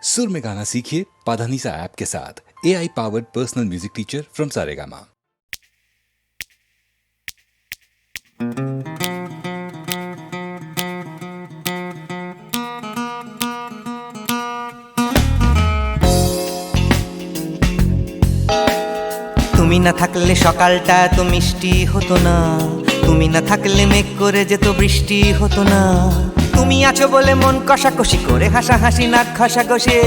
सुर में गाना सीखिए पाधानीसा ऐप के साथ। AI powered personal music teacher from Saregama. তুমি না থাকলে সকালটা এত মিষ্টি হতো না, তুমি না থাকলে মেঘ করে যেত বৃষ্টি হতো না। তুমি আছো বলে মন কষাকষি করে হাসাহাসি নাক ঘষাঘষি।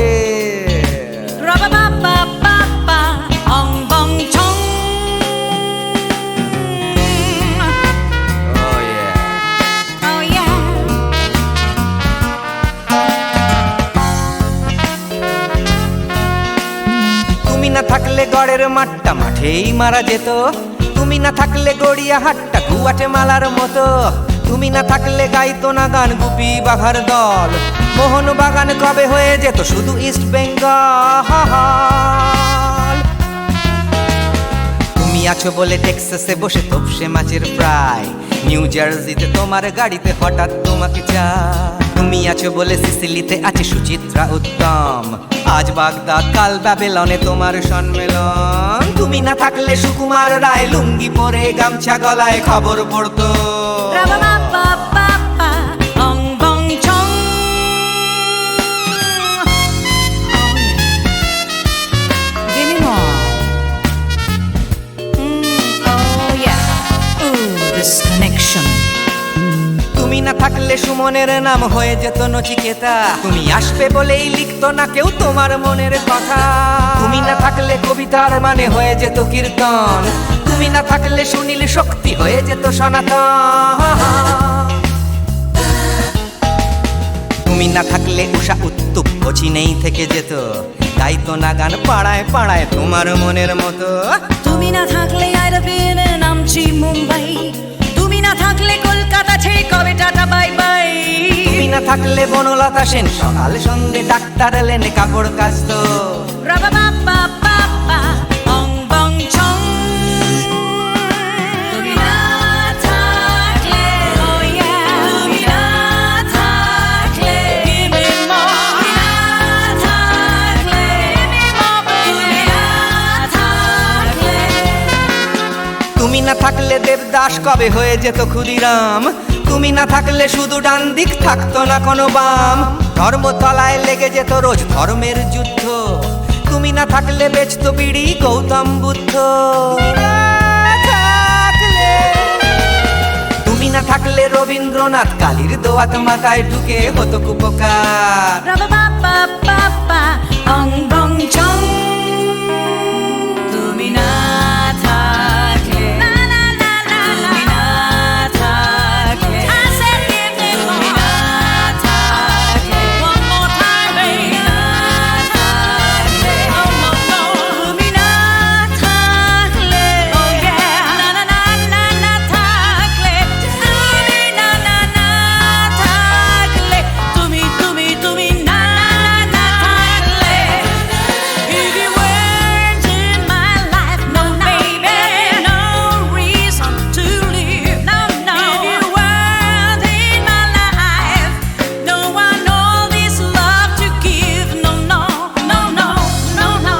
তুমি না থাকলে গড়ের মাঠটা মাঠেই মারা যেত, তুমি না থাকলে গড়িয়া হাটটা গুয়াটে মালার মতো। তুমি না থাকলে গাইতো না গান গুপি বাঘার দল, মোহন বাগান কবে হয়ে যেত শুধু ইস্ট বেঙ্গল। তুমি আছো বলে টেক্সাসে বসে তোপসে মাছের ফ্রাই, নিউ জার্সিতে তোমার গাড়িতে হঠাৎ তোমাকে চাই। তুমি আছো বলে সিসিলিতে আছে সুচিত্রা উত্তম, আজ বাগদাদ কাল ব্যাবিলনে তোমার সম্মেলন। তুমি না থাকলে সুকুমার রায় লুঙ্গি পরে গামছা গলায় খবর পড়তো। তুমি না থাকলে সুমনের নাম হয়ে যেত নচিকেতা, তুমি আসবে বলেই লিখতো না কেউ তোমার মনের কথা। তুমি না থাকলে কবিতার মানে হয়ে যেত কীর্তন, তুমি না থাকলে সুনীল শক্তি হয়ে যেত সনাতন। তুমি না থাকলে উষা উত্তুপ কোচিনেই থেকে যেত, গাইতো না গান পাড়ায় পাড়ায় তোমার মনের মতো। তুমি না থাকলে আইরবিনে নামছি মুম্বাই, তুমি না থাকলে কলকাতা ছেড়ে কবে টাটা বাই বাই। তুমি না থাকলে বনলতা সেন সকাল সন্ধে ডাক্তার লেনে কাপড় কাচতো। তুমি না থাকলে, oh yeah, তুমি না থাকলে, give me more. তুমি না থাকলে, তুমি না থাকলে। তুমি না থাকলে দেবদাস কবে হয়ে যেত ক্ষুদিরাম, তুমি না থাকলে শুধু ডান দিক থাকতো না কোনো বাম। ধর্মতলায় লেগে যেত রোজ ধর্মের যুদ্ধ, তুমি না থাকলে বেচতো বিড়ি গৌতম বুদ্ধ। তুমি না থাকলে রবীন্দ্রনাথ কালির দোয়াত মাথায় ঢুকে হতো কুপকার। তুমি না থাকলে, তুমি না থাকলে, তুমি না থাকলে, one more time, baby. তুমি না থাকলে, oh yeah, না না না না না থাকলে, তুমি না না না থাকলে, তুমি তুমি তুমি না না থাকলে। If you weren't in my life, no baby, no reason to live, no no. If you weren't in my life, no one all this love to give, no no no no no no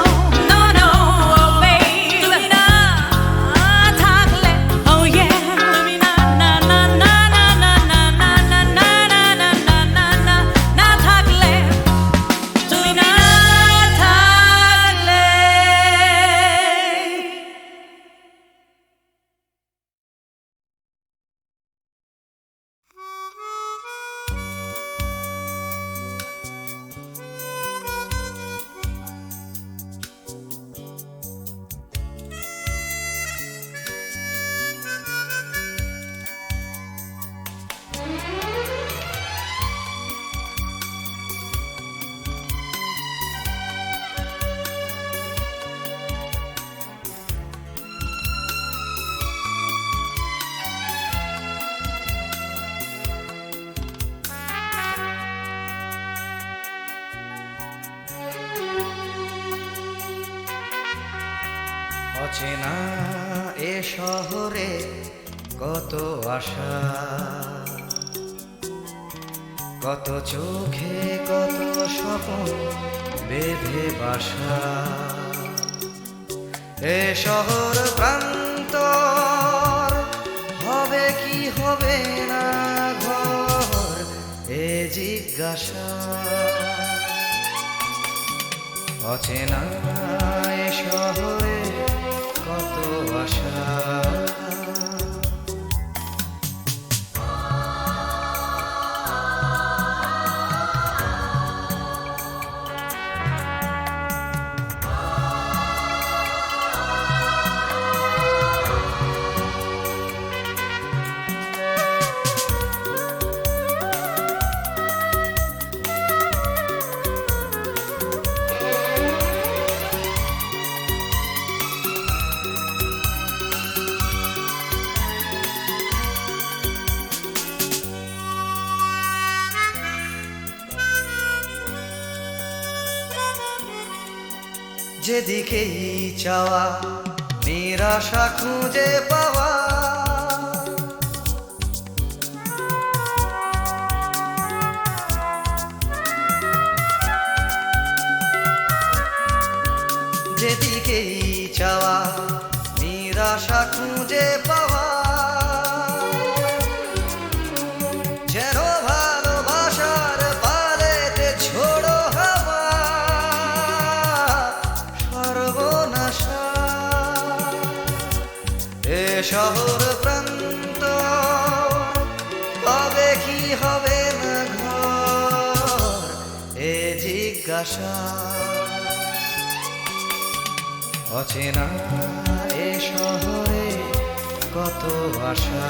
no no, oh baby. তুমি না থাকলে, oh yeah, তুমি না না না না না না না না না না না না না না না না থাকলে, তুমি না থাকলে। অচেনা এ শহরে কত আশা, কত চোখে কত স্বপ্ন বেঁধে বাসা। এ শহর প্রান্তর হবে কি হবে না ঘর, এ জিজ্ঞাসা। অচেনা এ শহরে কত আশা। যেদিকেই চাওয়া নিরাশা খুঁজে পাওয়া। যেদিকেই চাওয়া নিরাশা খুঁজে পাওয়া। যেন ভালোবাসার পালেতে ছোড়ো হাওয়া সর্বনাশা। এ শহর প্রান্ত হবে কি হবে না ঘর, এ জিজ্ঞাসা। অচেনা এ শহরে কত আশা।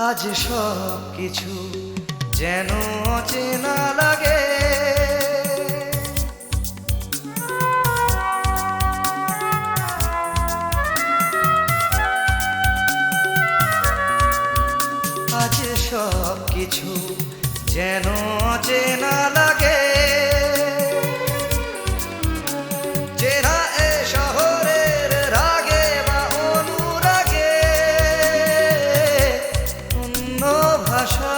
আজ সব কিছু যেন অচেনা লাগে। আজ সব কিছু যেন অচেনা লাগে। চেনা এ শহরের রাগে বা অনুরাগে অন্য ভাষা।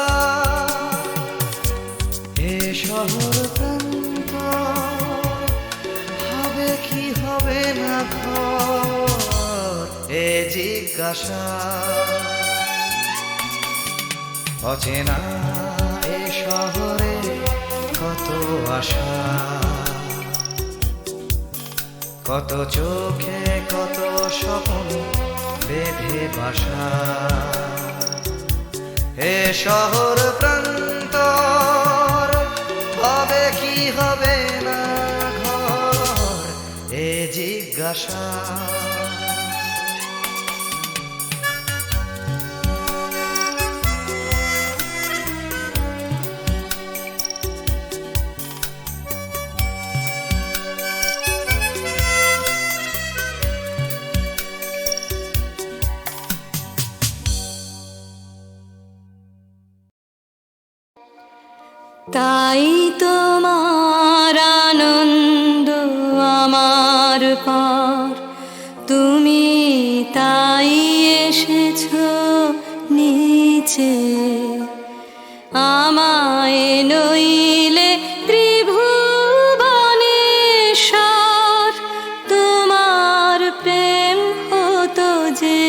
এ শহর প্রান্ত হবে কি হবে না ঘর, এ জিজ্ঞাসা। অচেনা এ শহরে কত আশা। কত চোখে কত স্বপ্ন বেঁধে বাসা। এ শহর প্রান্তর হবে কি হবে না ঘর, এ জিজ্ঞাসা। তাই তোমার আনন্দ আমার পর, তুমি তাই এসেছো নিচে। আমায় নইলে ত্রিভুবনেশ্বর, তোমার প্রেম হতো যে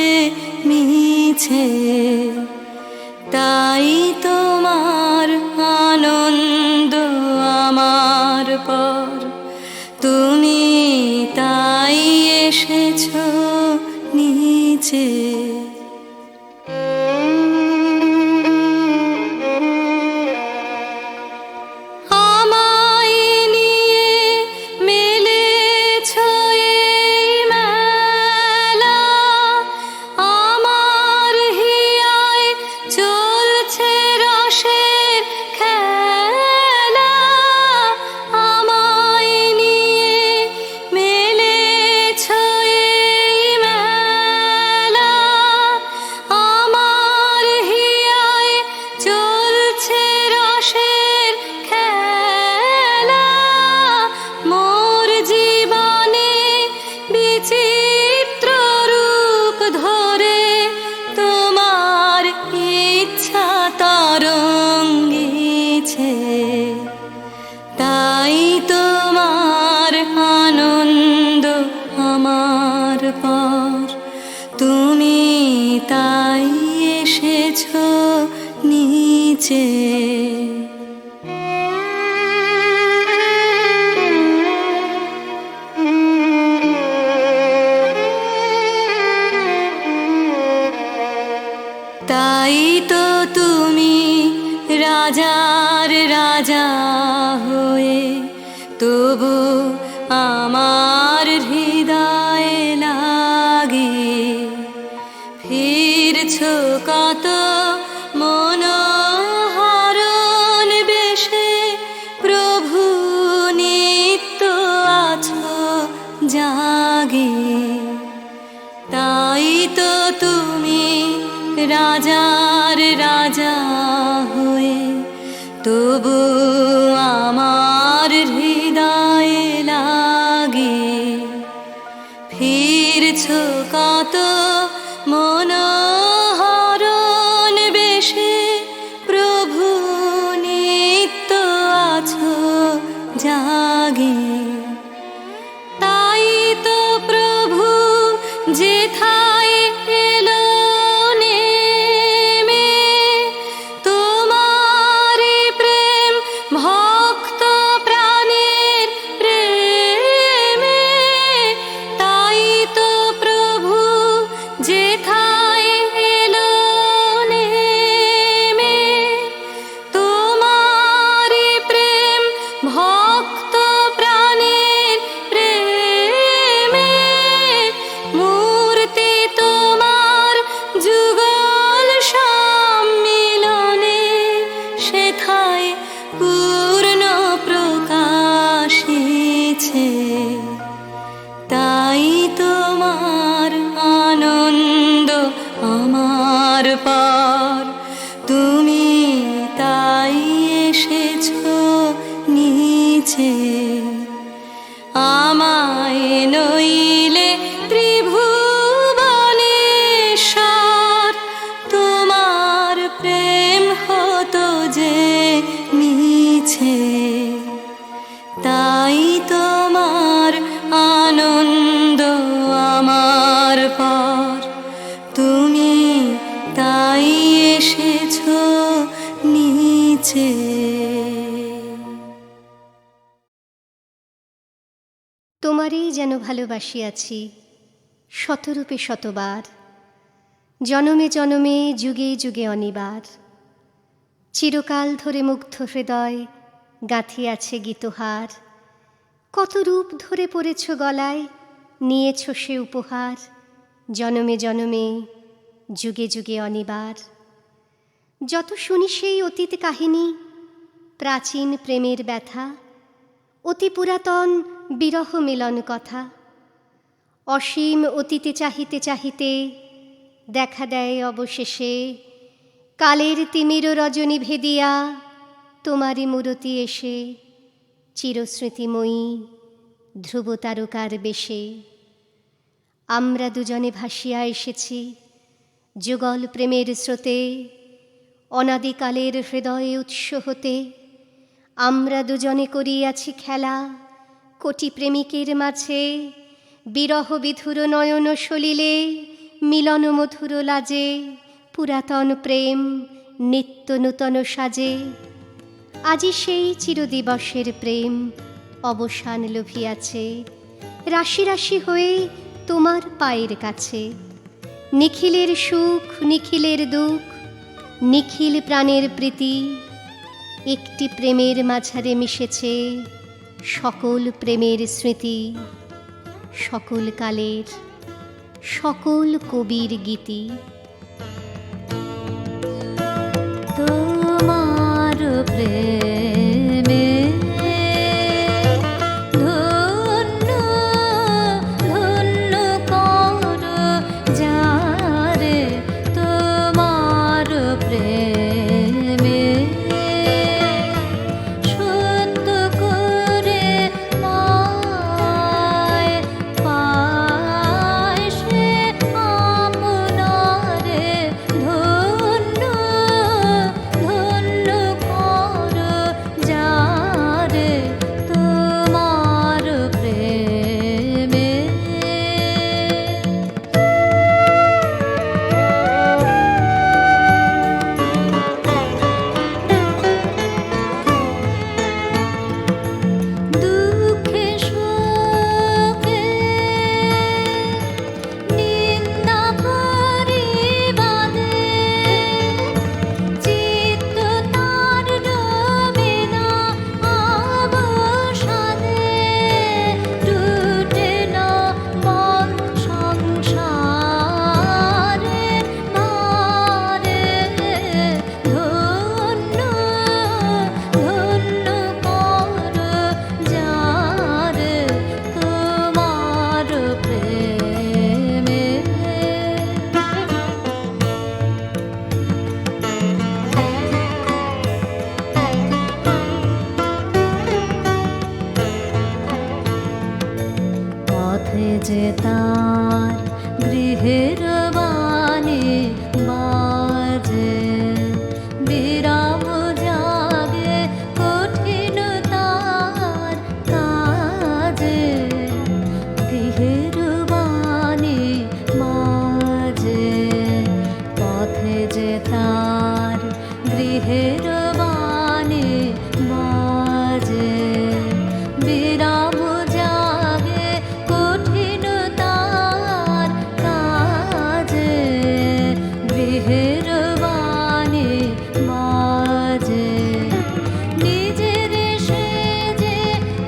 মিছে। তাই তোমার আনন্দ আমার পর, তুমি তাই এসেছো নিচে। আমায় নিয়ে মেলেছো এই মেলা, আমার, তুমি তাই এসেছো নিচে। তাই তো তুমি রাজার রাজা হয়ে তবু আমার হৃদয়ে লাগে ফিরছো কত মনোহরণ বেশে, প্রভু নিত্য আছো জাগে। তাই তো তুমি রাজার রাজা হয়ে তবু আমার হৃদয়ে লাগে ফিরছো কত মনোহরণ বেশে, প্রভু নিত্য আছো জাগে। তাই তো প্রভু যেথায় এলো নেমে, তোমারি প্রেম ভক্ত প্রাণের প্রেমে। তাই তো প্রভু যেথায় এলো নেমে, তোমারি প্রেম ভক্ত প্রাণের প্রেমে। মূর্তি তোমার যুগল সম্মিলনে, সেথায় পূর্ণ প্রকাশিছে। তাই তোমার আনন্দ আমার পার, তুমি তাই এসেছো নিচে। আমায় নইলে ত্রিভুবনেশ্বর, তোমার প্রেম হতো যে মিছে। তাই তোমার আনন্দ আমার পার, তুমি তাই এসেছো নিচে। তোমারই যেন ভালোবাসিয়াছি শতরূপে শতবার, জনমে জনমে যুগে যুগে অনিবার। চিরকাল ধরে মুগ্ধ হৃদয় গাঁথিয়াছে গীতহার, কত রূপ ধরে পড়েছ গলায়, নিয়েছ সে উপহার। জনমে জনমে যুগে যুগে অনিবার। যত শুনি সেই অতীত কাহিনী, প্রাচীন প্রেমের ব্যথা, অতি পুরাতন বিরহ মিলন কথা। অসীম অতীতে চাহিতে চাহিতে দেখা দেয় অবশেষে, কালের তিমির রজনী ভেদিয়া তোমারই মূরতি এসে। চিরস্মৃতিময়ী ধ্রুব তারকার বেশে, আমরা দুজনে ভাসিয়া এসেছি যুগল প্রেমের স্রোতে। অনাদিকালের হৃদয়ে উৎস হতে আমরা দুজনে করিয়াছি খেলা, কোটি প্রেমিকের মাঝে বিরহ বিধুর নয়ন সলিলে, মিলন মধুর লাজে পুরাতন প্রেম নিত্য নূতন সাজে। আজি সেই চিরদিবসের প্রেম অবসান লভিয়াছে, রাশি রাশি হয়ে তোমার পায়ের কাছে। নিখিলের সুখ নিখিলের দুঃখ, নিখিল প্রাণের প্রীতি, একটি প্রেমের মাঝারে মিশেছে সকল প্রেমের স্মৃতি। সকল কালের সকল কবির গীতি। তোমার প্রেমে ধন্য ধন্য কর যারে, তোমার প্রেমে শুদ্ধ করে মায় পায় সে আপনার গৃহের বাণী বাজে, বিরাম জাগে কঠিনতার কাজে। গৃহের বাণী বাজে, পথে যে তার গৃহের বাণী বাজে, বিরাম জাগে কঠিনতার কাজে। গৃহের বাণী বাজে, নিজের সেজে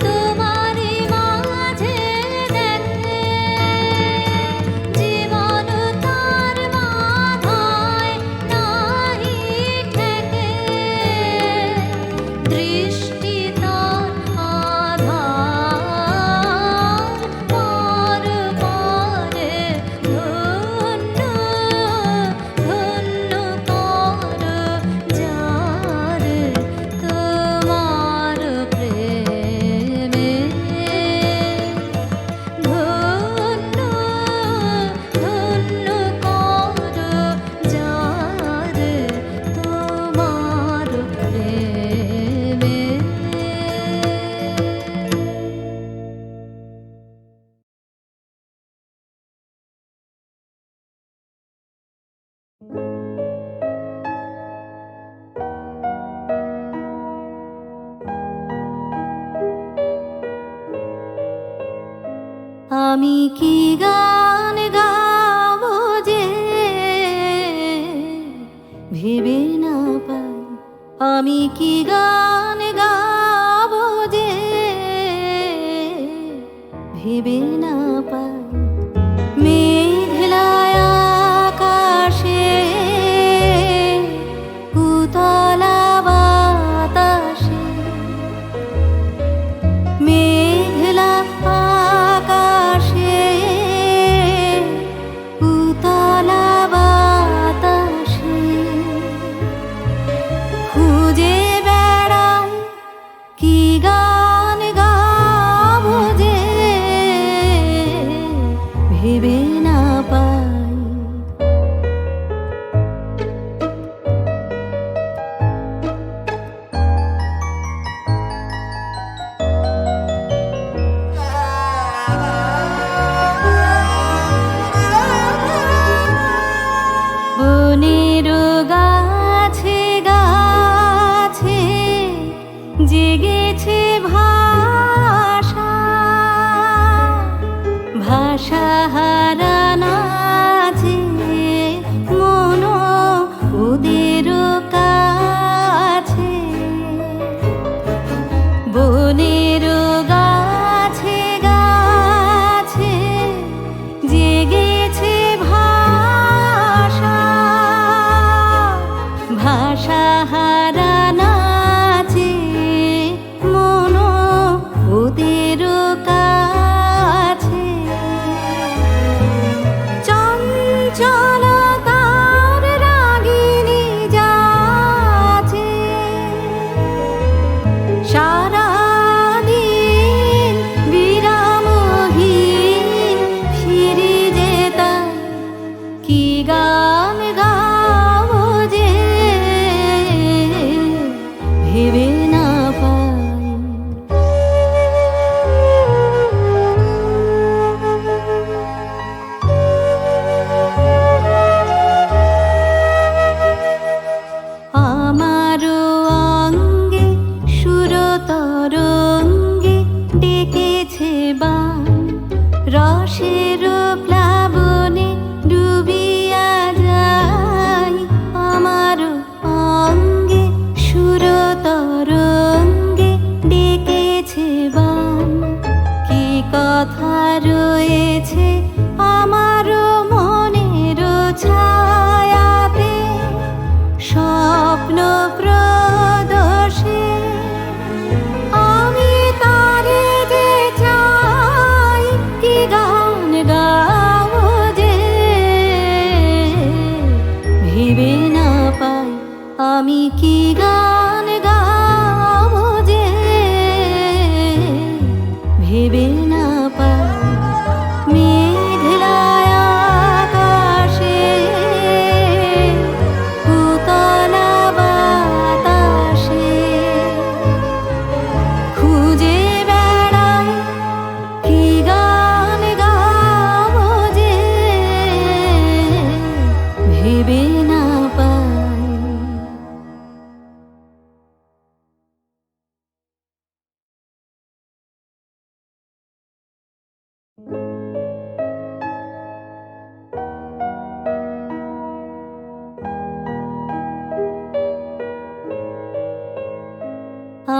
তোমারই মাঝে দেখে, জীবন তার বাধায় নাহি ঠেকে। দৃষ্টি তার আধার পর পরে, ধন্য ধন্য কর যারে তোমার প্রেমে। ধন্য ধন্য কর যারে তোমার প্রেমে। আমি কি গান গাবো যে ভেবে না পাই, আমি কি গান গাবো যে ভেবে না পাই। মেঘলায় আকাশে উতলা বাতাসে, মেঘলা আকাশে উতলা বাতাসে, খুঁজে বেড়াই কি গান গাবো যে ভেবে না পাই। বনের গাছে গাছে জেগেছে ভাষা, ভাষা হারানা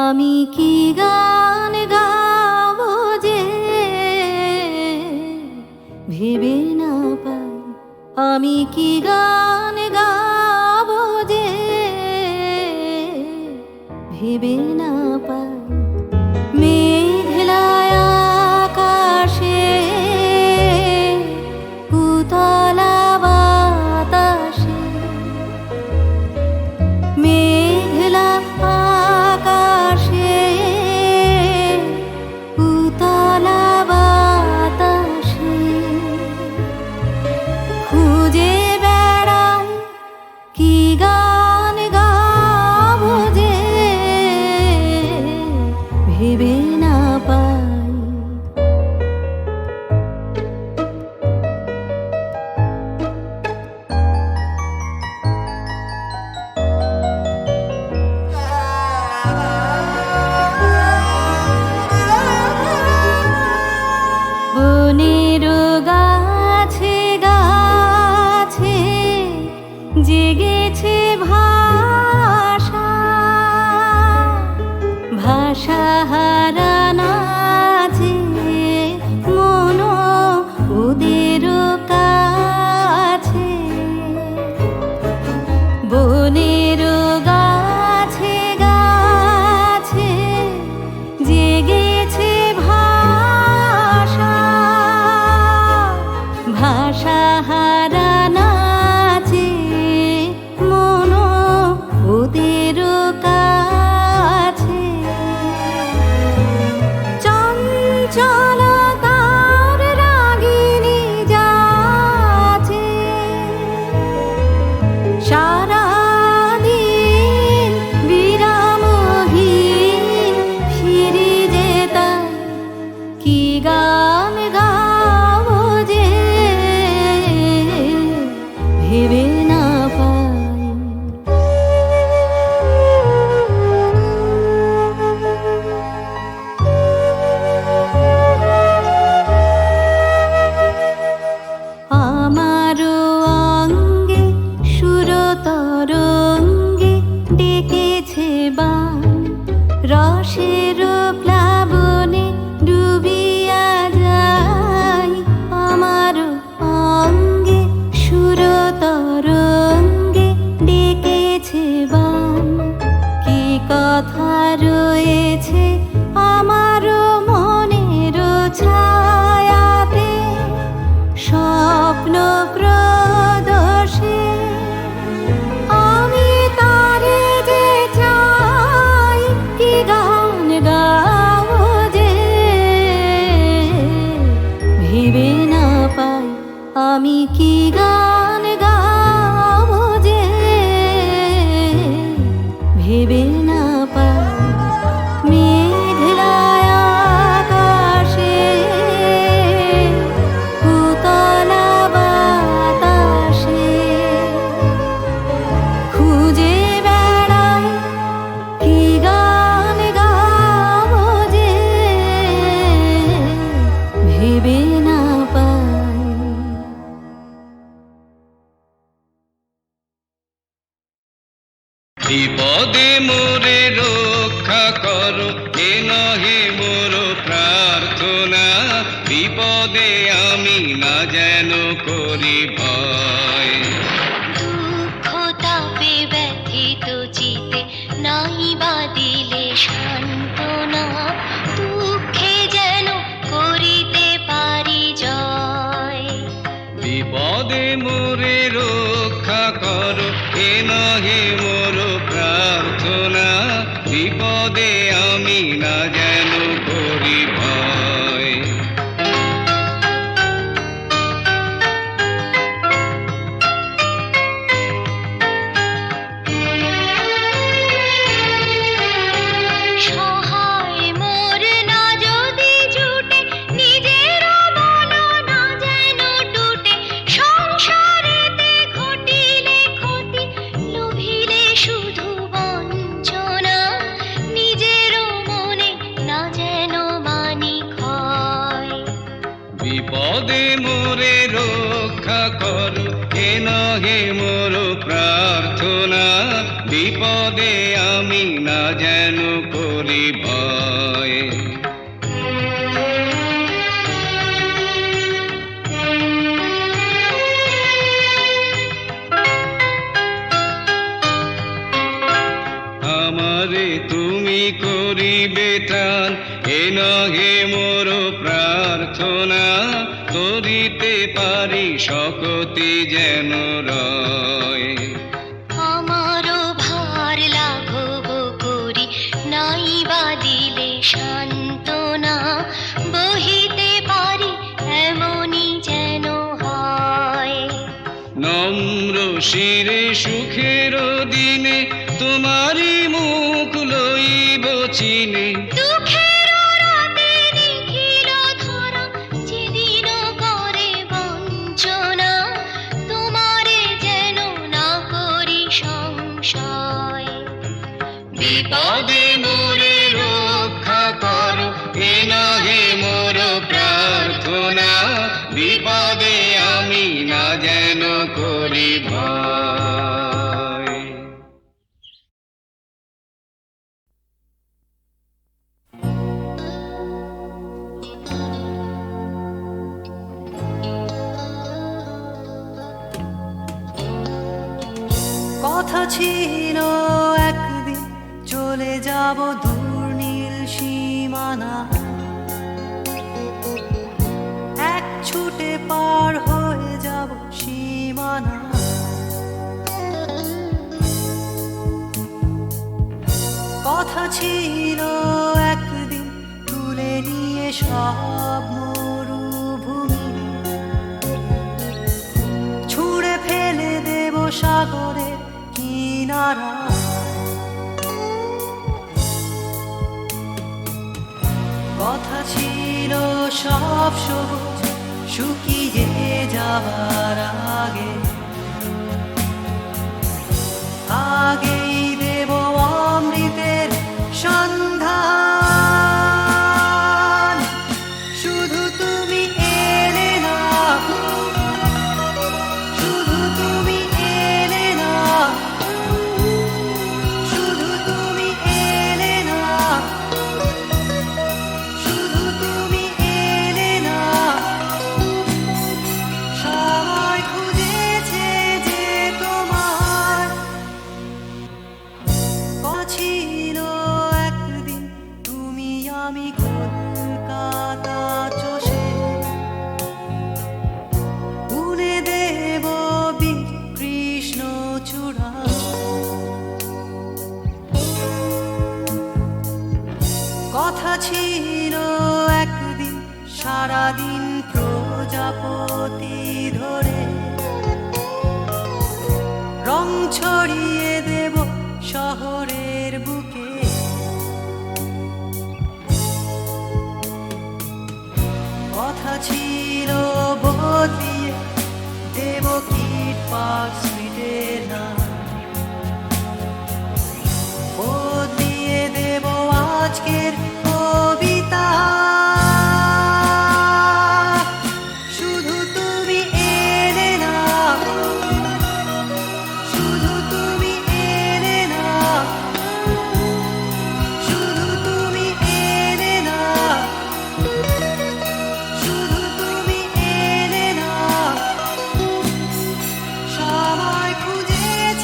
আমি কি গান গাবো যে ভেবে না পাই, আমি কি গান গাবো যে ভেবে না পাই। মেঘলায় আকাশে উতলা বাতাসে, মেঘলা আকাশে উতলা বাতাসে খুঁজে বেড়াই কি গান গাবো যে ভেবে না পাই। বনের গাছে গাছে জেগেছে ভাষা, ভাষা হারানাছে মন ওদের কাছে। বনের গাছে গাছে জেগেছে ভাষা, ভাষা হারানাছে মন ওদের কাছে। চঞ্চলতার রাগিনী যাচ্ছে সারাদিন বিরামহীন ফিরে যেতাম কি গান গাবো যে ভেবে না পাই। আমারও অঙ্গে সুরতরঙ্গে ডেকেছে বান, রসের প্লাবনে ডুবিয়া যাই। আমারও অঙ্গে সুরতরঙ্গে ডেকেছে বান, কি কথা রয়েছে আমারও মনের ছায়াতে স্বপ্ন প্রদোষে। আমি তারে যে চাই কি গান গাবো যে ভেবে না পাই। আমি কি গান গাবো যে ভেবে না পাই। মেঘলায় আকাশে উতলা বাতাসে খুঁজে বেড়াই কি গান গাবো যে ভেবে না পাই। বিপদে মোরে রক্ষা করো, এ নহে মোর প্রার্থনা। বিপদে আমি না যেন করি ভয়। দুঃখ তাপে ব্যথিত চিতে নাই বা দিলে সান্ত্বনা, দুঃখে যেন করিতে পারি জয়। বিপদে মোরে রক্ষা করো, এ নহে মোর প্রার্থনা। বিপদে আমি না যেন করি ভয়। সহায় মোর না যদি জুটে, নিজের মন না যেন টুটে। সংসারেতে ঘটিলে ক্ষতি, লোভিলে শুধু বঞ্চনা। নিজের মনে না যেন মানি ক্ষয়। বিপদে মোরে রক্ষা করো, এ নহে মোর প্রার্থনা। বিপদে আমি না যেন করি করি ভয়। আমারে তুমি করিবে ত্রাণ, এ নহে মোর প্রার্থনা, করিতে পারি শকতি যেন রয়। আমারও ভার লাঘব করি, নাই বা দিলে সান্ত্বনা, বহিতে পারি এমনই যেন হয়। নম্র শিরে সুখের দিনে তোমারই মুখ লইব চিনে। দুঃখের রাতে নিখিল ধরা, যেদিন করে বঞ্চনা, তোমারে যেন না করি সংশয়। বিপদে মোরে রক্ষা করো, এ নহে মোর প্রার্থনা, বিপদে আমি না যেন করি ভয়। কথা ছিল একদিন চলে যাব দূর নীল সীমানা, এক ছুটে পার হয়ে যাব সীমানা। কথা ছিল একদিন তুলে নিয়ে সব মরুভূমি, ছুঁড়ে ফেলে দেব সাগরের কিনারা। কথা ছিল সব সবুজ শুকিয়ে যাবার আগে, আগেই দেব অমৃতের সন্ধান। শুধু তুমি এলে না, শুধু তুমি এলে না, শুধু তুমি এলে না, শুধু তুমি এলে না। সবাই খুঁজেছে যে তোমার ছিল একদিন, তুমি আমি কলকাতা চষে বুনে দেব কৃষ্ণ চূড়া। কথা ছিল একদিন সারাদিন প্রজাপতি ধরে রং ছড়িয়ে দেব শহরের বুকে। কথা ছিল বদলিয়ে দেব কিট পার্ক স্ট্রিটের নাম, বদলিয়ে দেব আজকের কবিতা। শুধু তুমি এলে না, শুধু তুমি এলে না, শুধু তুমি এলে না, শুধু তুমি এলে না। সবাই খুঁজেছে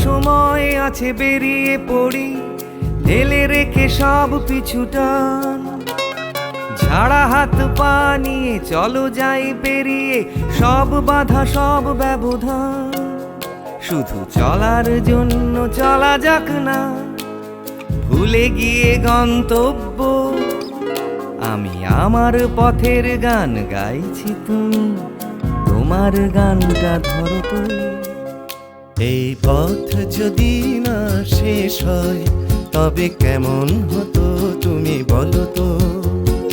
সময় আছে বেরিয়ে পড়ি, ঢেলে রেখে সব পিছুটান। ঝাড়া হাত পা নিয়ে চলো যাই পেরিয়ে সব বাধা সব ব্যবধান। শুধু চলার জন্য চলা যাক না, ভুলে গিয়ে গন্তব্য। আমি আমার পথের গান গাইছি, তুমি তোমার গানটা ধরো তো। এই পথ যদি না শেষ হয় তবে কেমন হতো তুমি বলো তো।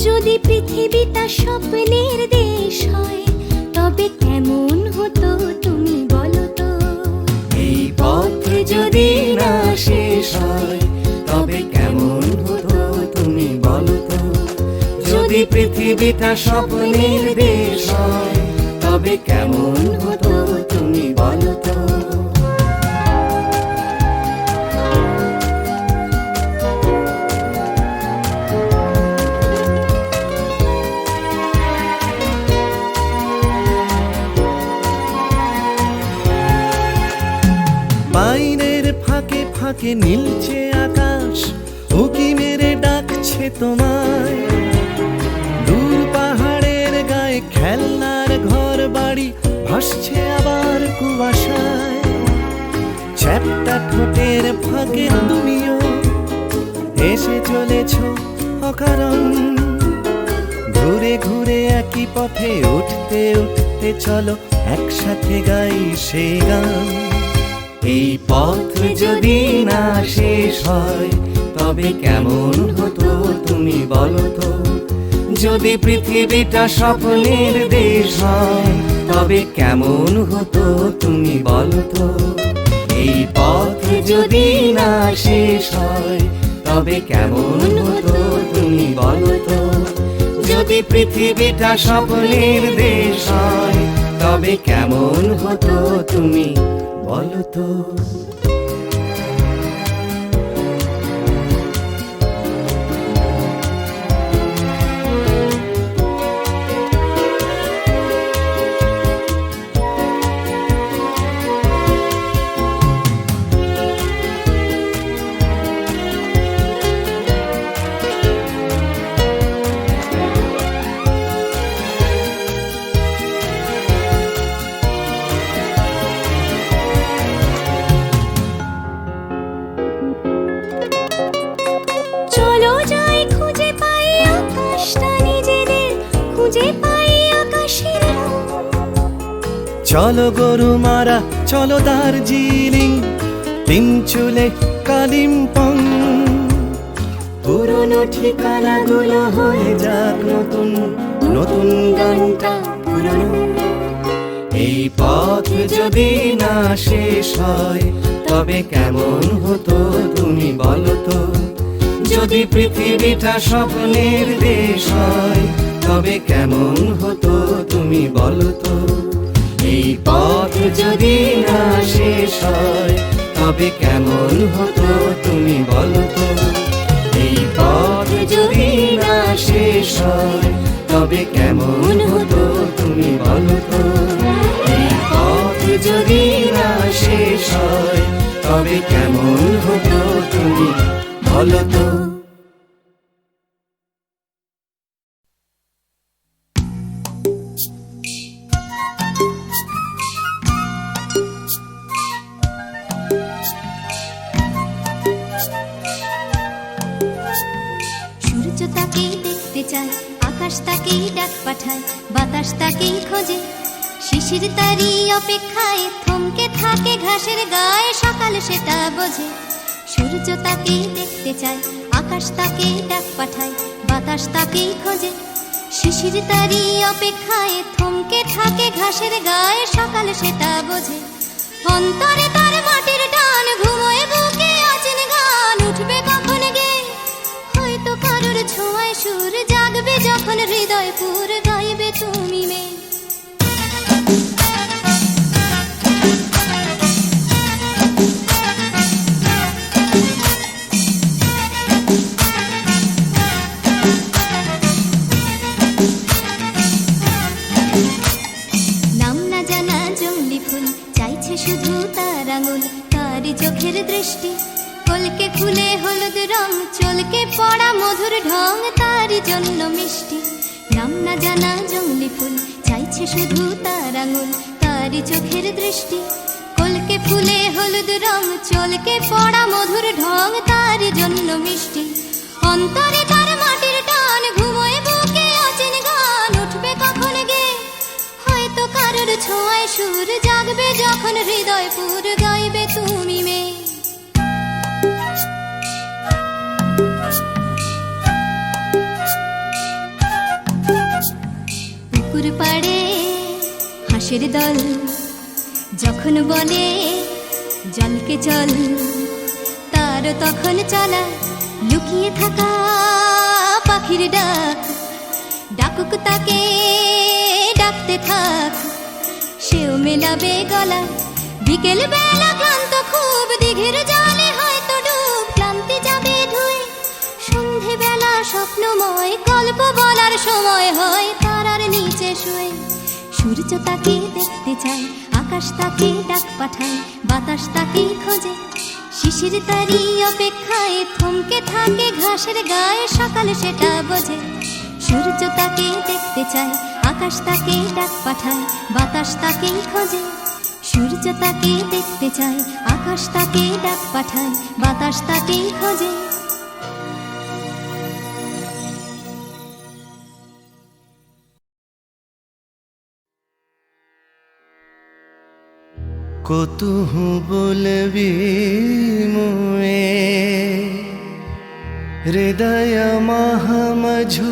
যদি পৃথিবীটা স্বপ্নের দেশ হয় তবে কেমন হতো তুমি বলো তো। এই পথ যদি না শেষ হয় তবে কেমন হতো তুমি বলো তো। যদি পৃথিবীটা স্বপ্নের দেশ হয় তবে কেমন হতো তুমি বলো তো। বাইরের ফাঁকে ফাঁকে নীলছে আকাশ, উকি মেরে ডাকছে তোমায়। দূর পাহাড়ের গায়ে খেলনার ঘর বাড়ি ভাসছে আবার কুয়াশায়। চ্যাপ্টা ঠোঁটের ফাঁকে তুমিও এসে চলেছ অকারণ। ঘুরে ঘুরে একই পথে উঠতে উঠতে চলো একসাথে গাই সেই গান। এই পথ যদি না শেষ হয় তবে কেমন হতো তুমি বলো তো। যদি পৃথিবীটা স্বপ্নের দেশ হয় তবে কেমন হতো তুমি বলো তো। এই পথ যদি না শেষ হয় তবে কেমন হতো তুমি বলো তো। যদি পৃথিবীটা স্বপ্নের দেশ হয় তবে কেমন হতো তুমি বলো তো। চলো যাই খুঁজে পাই আকাশটা নিজেদের, খুঁজে পাই আকাশের রং। চলো গরু মারা চলো দার্জিলিং, তিন চুলে কালিম্পং। পুরনো ঠিকানাগুলো হয়ে যাক নতুন, নতুন গানটা পুরনো। এই পথ যদি না শেষ হয় তবে কেমন হতো তুমি বলো তো। যদি পৃথিবীটা স্বপ্নের দেশ হয় তবে কেমন হতো তুমি বলো তো। এই পথ যদি না শেষ হয় তবে কেমন হতো তুমি বলো তো। এই পথ যদি না শেষ হয় তবে কেমন হতো তুমি বলো তো। এই পথ যদি না শেষ হয় তবে কেমন হতো তুমি বলো তো। সূর্য তাকেই দেখতে চায়, আকাশ তাকেই ডাক পাঠায়, বাতাস তাকেই খোঁজে। শিশির তারই অপেক্ষায় থমকে থাকে ঘাসের গায়ে, সকাল সেটা বোঝে। সূর্য তাকেই দেখতে চায়, আকাশ তাকেই ডাক পাঠায়, বাতাস তাকেই খোঁজে। শিশির তারই অপেক্ষায় থমকে থাকে ঘাসের গায়ে, সকাল সেটা বোঝে। অন্তরে তার মাটির টান, ঘুমোয় বুকে আছেন গান, উঠবে কখন গে হয়তো কারোর ছোঁয়ায় সুর, জাগবে যখন হৃদয় পুর, গাইবে তুমি মে। নাম না জানা জঙ্গলি ফুল চাইছে শুধু তার আঙুল, তার চোখের দৃষ্টি কলকে ফুলে হলুদ রং চলকে পড়া মধুর ঢং তারই জন্য মিষ্টি নাম না জানা জংলি ফুল চাইছে শুধু তার আঙুল তারই চোখের দৃষ্টি কলকে ফুলে হলুদ রং চলকে পড়া মধুর ঢং তারই জন্য মিষ্টি অন্তরে তার মাটির টান ঘুমোয় বুকে অচেন গান উঠবে কখন গে হয়তো কারোর ছোঁয়ায় সুর জাগবে যখন হৃদয় পুর গাইবে তুমি মেয়ে পুকুর পাড়ে হাঁসের দল যখন বলে জলকে চল তার তখন চলা লুকিয়ে থাকা পাখির ডাক ডাকুক তাকে ডাকতে থাক সেও মেলাবে গলা বিকেল বেলা ক্লান্ত খুব দিঘির জলে হয়তো ডুব ক্লান্তি যাবে ধুয়ে সন্ধে বেলা স্বপ্নময় গল্প বলার সময় হয় তারার নিচে শুয়ে সূর্য তাকে দেখতে চায় আকাশ তাকে ডাক পাঠায় বাতাস তাকে খোঁজে শিশির তারি অপেক্ষায় থমকে থাকে ঘাসের গায়ে সকাল সেটা বোঝে সূর্য তাকে দেখতে চায় আকাশ তাকে ডাক পাঠায় বাতাস তাকে খোঁজে সূর্য তাকে দেখতে চায় আকাশ তাকে ডাক পাঠায় বাতাস তাকে খোঁজে কতুহু বলবি মুয়ে হৃদয় মহামঝু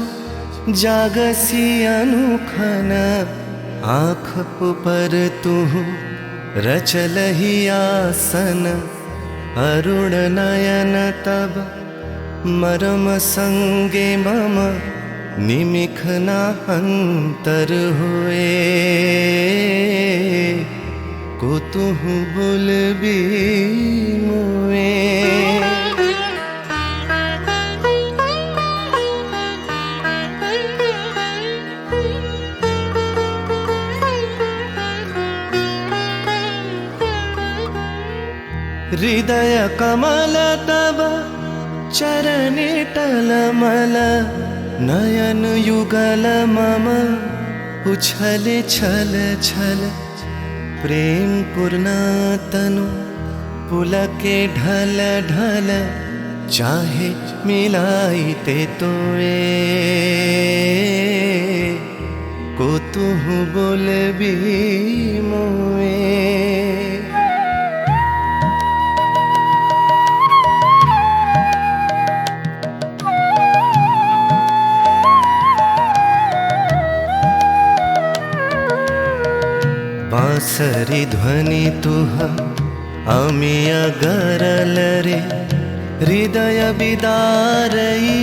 জাগसी अनुखन आँख पर तू रचलहि आसन अरुण नयन तब मरम संगे मम निमिखना अंतर हुए কতুহু বলবি মুয়ে हृदय कमल तब चरणे टलमल नयन युगल मम उछल छल छल प्रेम पूर्णा तनु पुलके ढल ढल चाहे मिलाई ते तोए কতুহু বলবি মুয়ে बांसरी ध्वनि तुह अमिया गरल रे हृदय बिदारई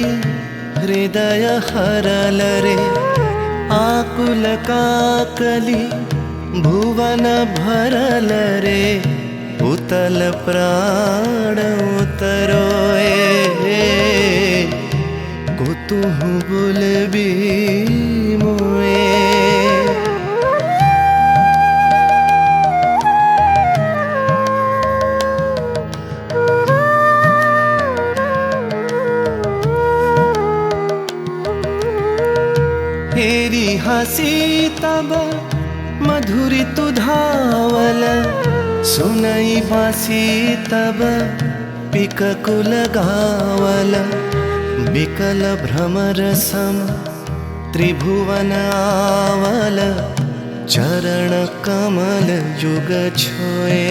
हृदय हरल रे आकुल काकली भुवन भरल रे उतल प्राण उतरोए কতুহু বলবি মুয়ে तेरी हंसी तब मधुरी तु धावल सुनई बासी तब पिककुल गावल बिकल भ्रमर सम त्रिभुवन आवल चरण कमल युग छोए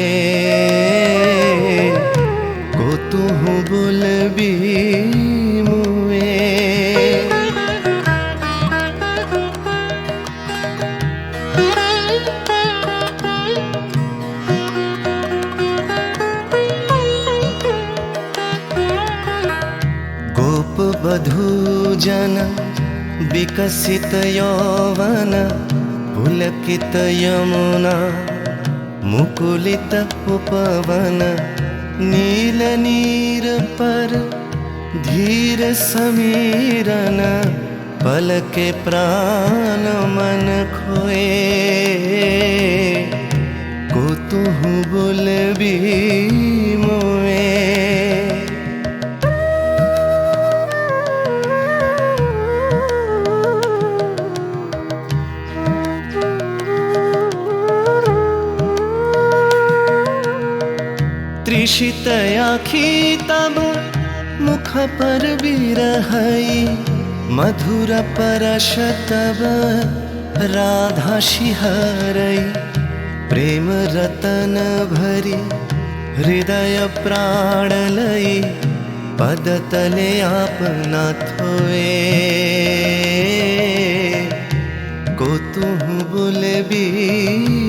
কতুহু বলবি মুয়ে बधू जन विकसित यौवन पुलकित यमुना मुकुलित उपवन नील नीर पर धीर समीरन पल के प्राण मन खोए কতুহু বলবি মুয়ে ईशित आखी तब मुख पर बिरहई मधुर परश तब राधा शिहरई प्रेम रतन भरी हृदय प्राण लई पद तले आपना थोए को तुम बोले भी